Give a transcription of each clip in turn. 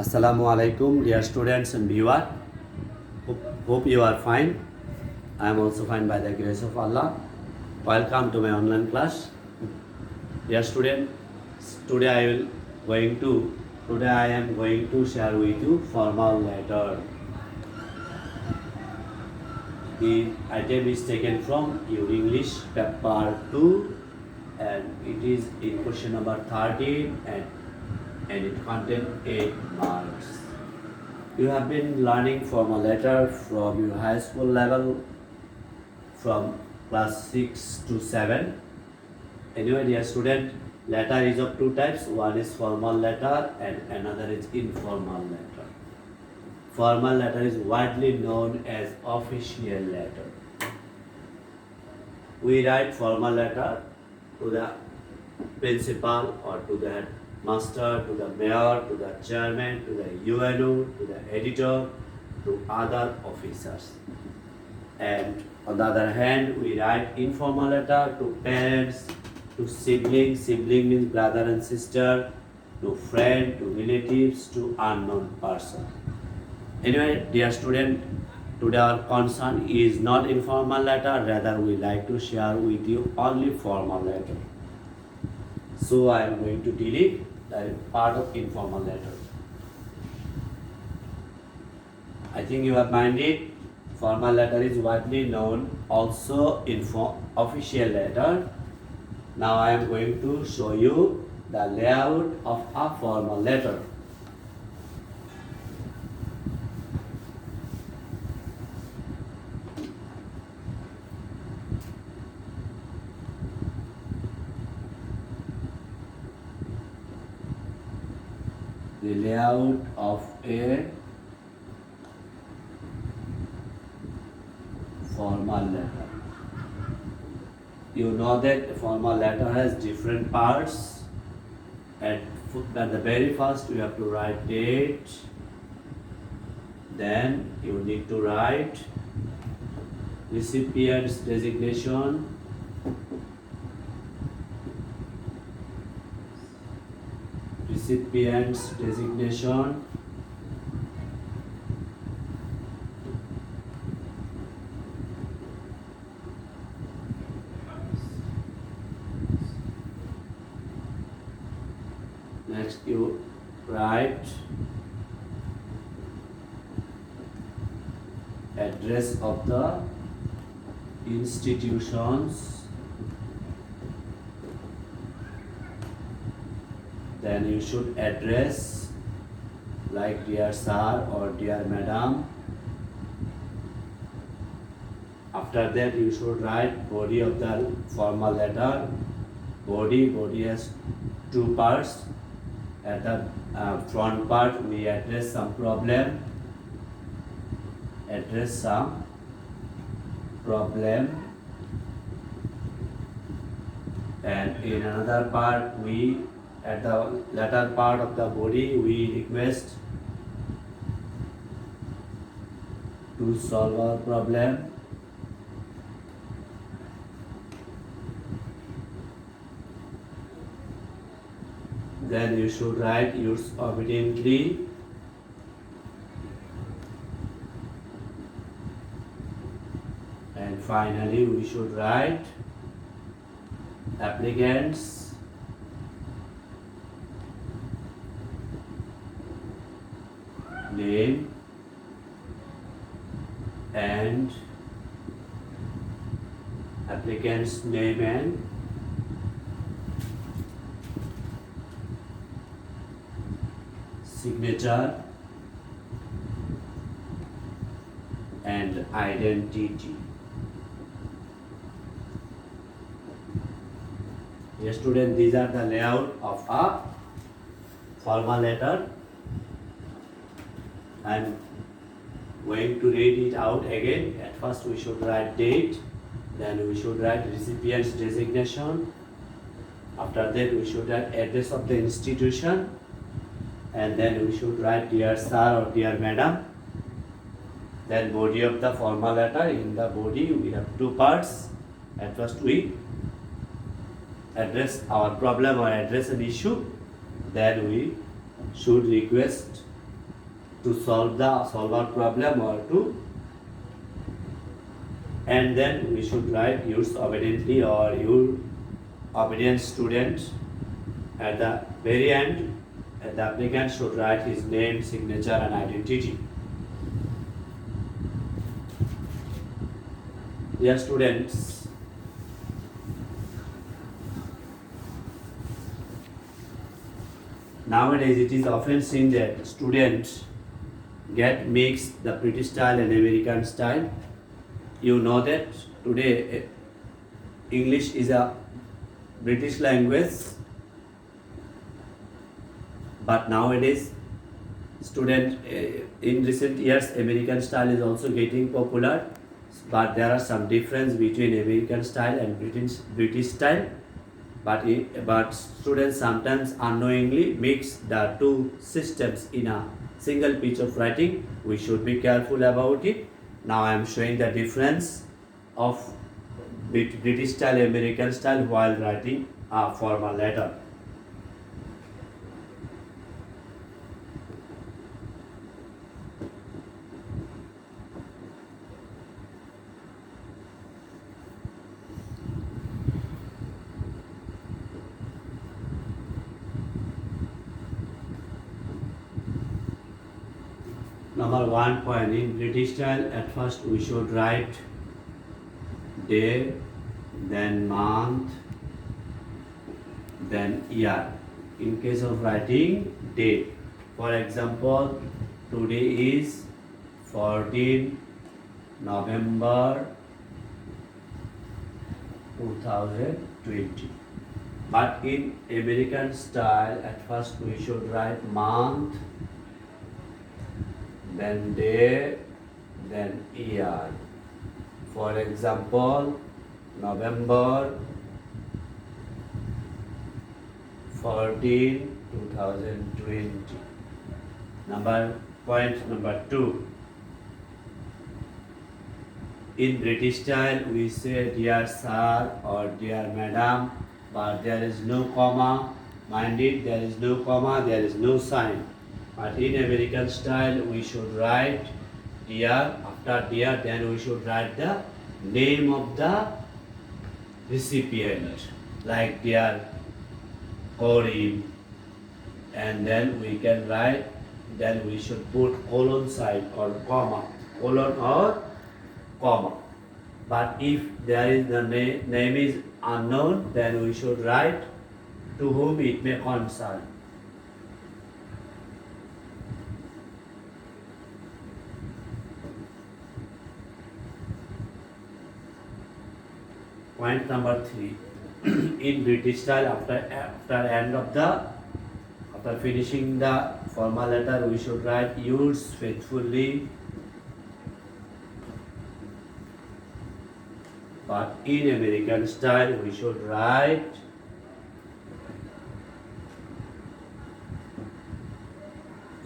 Assalamu alaikum, dear students and viewer. Hope you are fine. I am also fine by the grace of Allah. Welcome to my online class. Dear student, today I am going to share with you formal letter. The item is taken from your English paper 2 and it is in question number 13 and it contains 8 marks. You have been learning formal letter from your high school level from class 6 to 7. Anyway, dear student, letter is of two types. One is formal letter and another is informal letter. Formal letter is widely known as official letter. We write formal letter to the principal or to the master, to the mayor, to the chairman, to the UNO, to the editor, to other officers. And on the other hand, we write informal letter to parents, to siblings, sibling means brother and sister, to friend, to relatives, to unknown person. Anyway, dear student, today our concern is not informal letter, rather we like to share with you only formal letter. So I am going to delete that part of informal letter. I think you have minded. Formal letter is widely known also in official letter. Now I am going to show you the layout of a formal letter. The layout of a formal letter. You know that a formal letter has different parts. At the very first, you have to write date. Then you need to write recipient's designation. Recipient's designation. Next you write address of the institutions. Then you should address like dear sir or dear madam. After that you should write body of the formal letter. Body has two parts. At the front part we address some problem. And in another part at the latter part of the body we request to solve our problem. Then you should write yours obediently. And finally we should write applicants name and applicant's name and signature and identity. Yes, students, these are the layout of a formal letter. I am going to read it out again. At first we should write date, then we should write recipient's designation. After that we should write address of the institution, and then we should write dear sir or dear madam. Then body of the formal letter. In the body we have two parts. At first we address our problem or address an issue. Then we should request to solve our problem or to, and then we should write yours obediently or your obedient student. At the very end, the applicant should write his name, signature and identity. Dear students, nowadays it is often seen that students get mixed the British style and American style. You know that today English is a British language, but nowadays in recent years American style is also getting popular, but there are some difference between American style and British style. But students sometimes unknowingly mix the two systems in a single piece of writing. We should be careful about it. Now I am showing the difference of British style, American style while writing a formal letter. Number 1 point, in British style, at first we should write day, then month, then year. In case of writing date, for example, today is 14 November 2020. But in American style, at first we should write month, then day, then year. For example, November 14, 2020. Point number 2. In British style, we say dear sir or dear madam, but there is no comma. Mind it, there is no comma, there is no sign. But in American style, we should write dear, after dear, then we should write the name of the recipient, like dear Corinne, and then we can write, then we should put colon sign or comma, colon or comma. But if there is the name is unknown, then we should write to whom it may concern. Point number 3. In British style, after finishing the formal letter, we should write yours faithfully. But in American style, we should write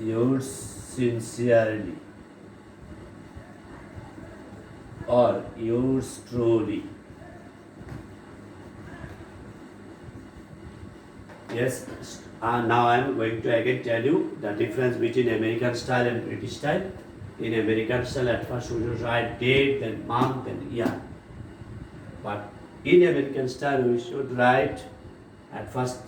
yours sincerely or yours truly. Yes, now I am going to again tell you the difference between American style and British style. In American style, at first we should write date, then month, then year. But in American style, we should write at first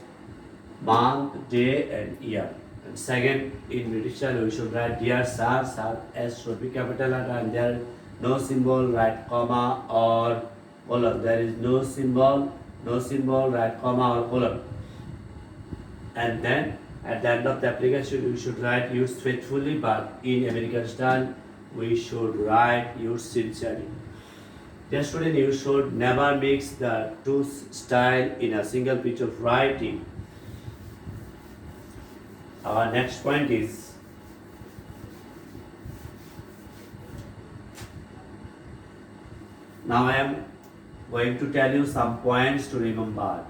month, day, and year. And second, in British style, we should write dear sir, S should be capital letter, and there is no symbol, write comma or colon. There is no symbol, write comma or colon. And then at the end of the application, we should write yours faithfully, but in American style, we should write yours sincerely. Dear student, you should never mix the two styles in a single piece of writing. Our next point is now I am going to tell you some points to remember.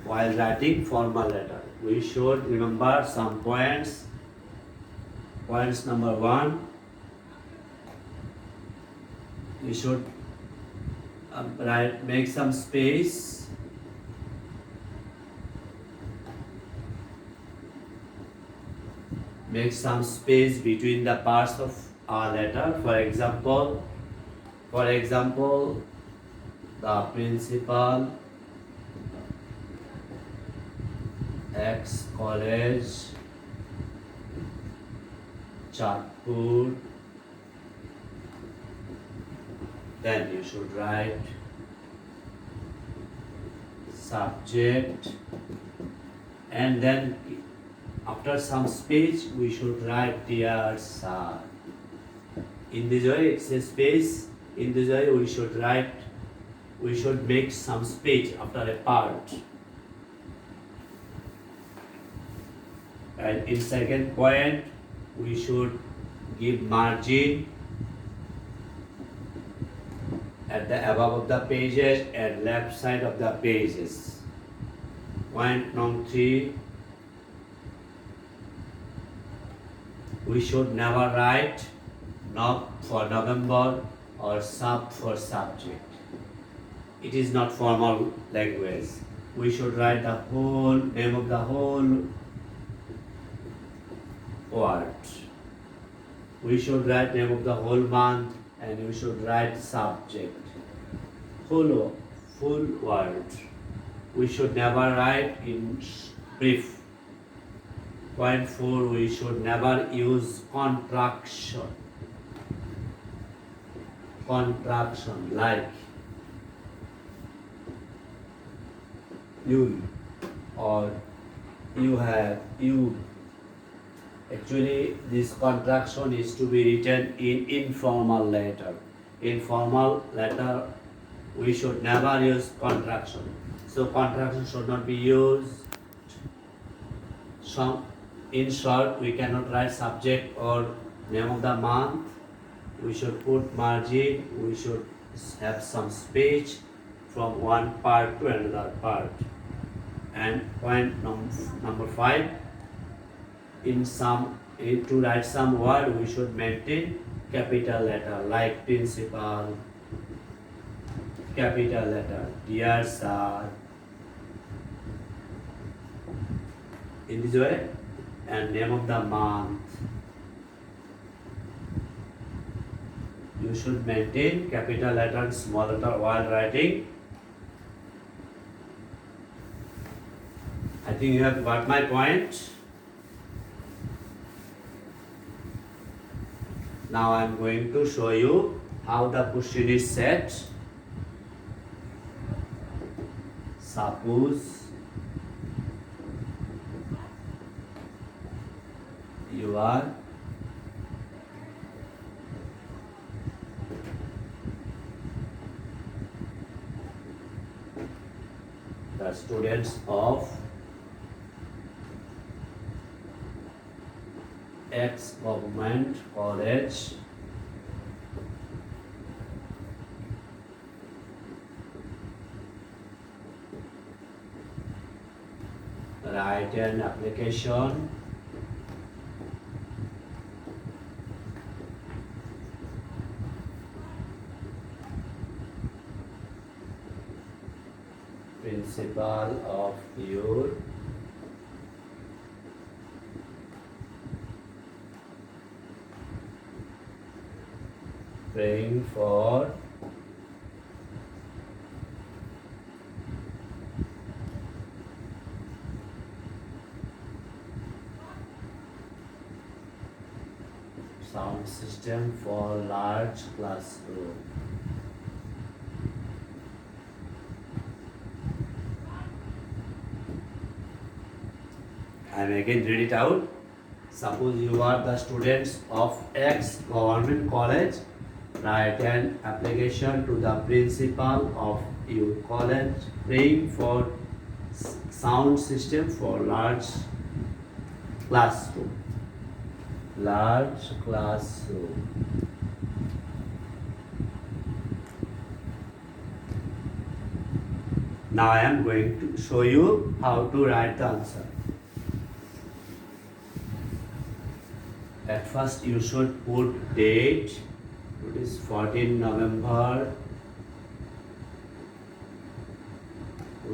While writing formal letter, we should remember some points. Points number 1, we should Right, make some space. Make some space between the parts of our letter. For example, the principal, X college, Chatpur. Then you should write subject, and then after some space we should write dear sir. In this way it's a space. In this way we should make some space after a part. And in second point we should give margin at the above of the pages and left side of the pages. Point number 3, we should never write Nob for November or sub for subject. It is not formal language. We should write the whole name of the whole word. We should write name of the whole month, and we should write subject. Full word. We should never write in brief. Point 4, we should never use contraction like you or you have you. Actually, this contraction is to be written in informal letter. Informal letter, we should never use contraction. So contraction should not be used. In short, we cannot write subject or name of the month. We should put margin. We should have some space from one part to another part. And point number 5, to write some word, we should maintain capital letter like principal, capital letter, dear sir. In this way, and name of the month. You should maintain capital letter and small letter while writing. I think you have got my point. Now I am going to show you how the question is set. Suppose you are the students of X government college, write an application principal of your praying for sound system for large classroom. I am again read it out. Suppose you are the students of X government college. Write an application to the principal of your college praying for sound system for large classroom. Large classroom. Now I am going to show you how to write the answer. At first you should put date. It is 14 November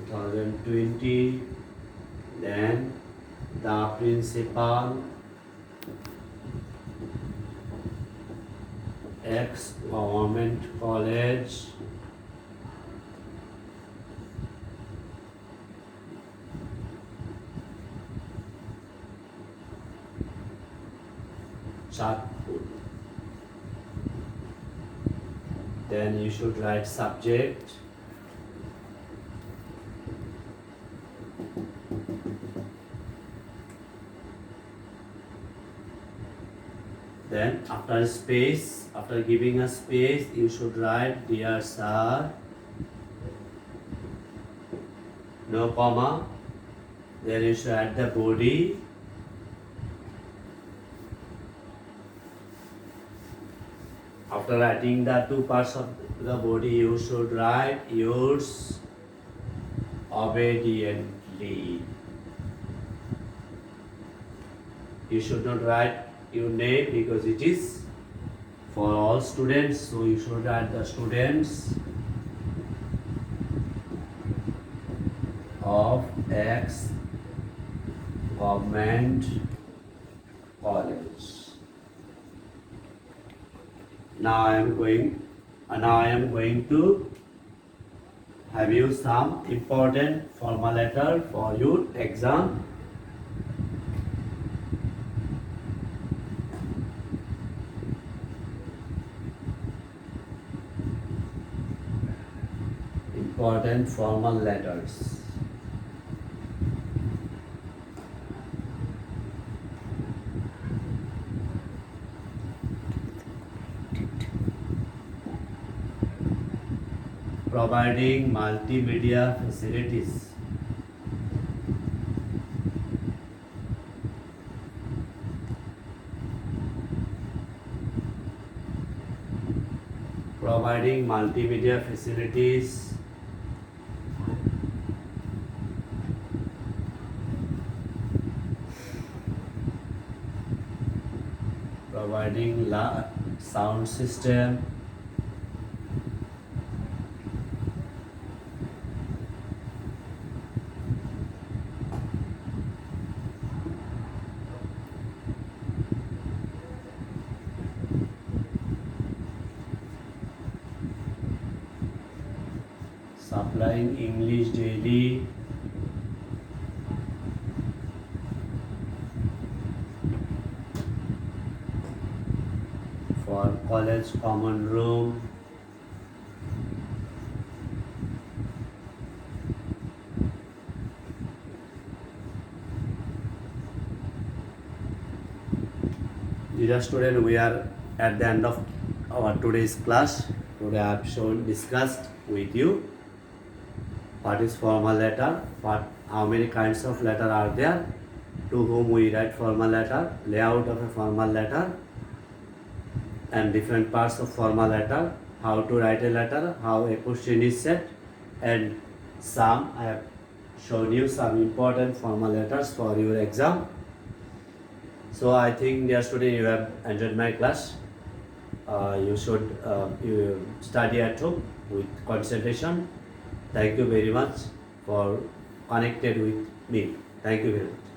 2020. Then the principal, ex government college, Chatpur. Then you should write subject. Then after space, after giving a space, you should write dear sir, no comma. Then you should add the body. After writing the two parts of the body, you should write yours obediently. You should not write your name because it is for all students, so you should write the students of X government college. Now I am going to have you some important formal letter for your exam. Important formal letters. Providing multimedia facilities. Providing multimedia facilities. Providing sound system. Supplying English daily. For college common room. Dear student, we are at the end of our today's class. Today I have discussed with you what is formal letter, how many kinds of letter are there, to whom we write formal letter, layout of a formal letter, and different parts of formal letter, how to write a letter, how a question is set, and I have shown you some important formal letters for your exam. So I think, dear student, you have enjoyed my class. You should you study at home with concentration. Thank you very much for connected with me. Thank you very much.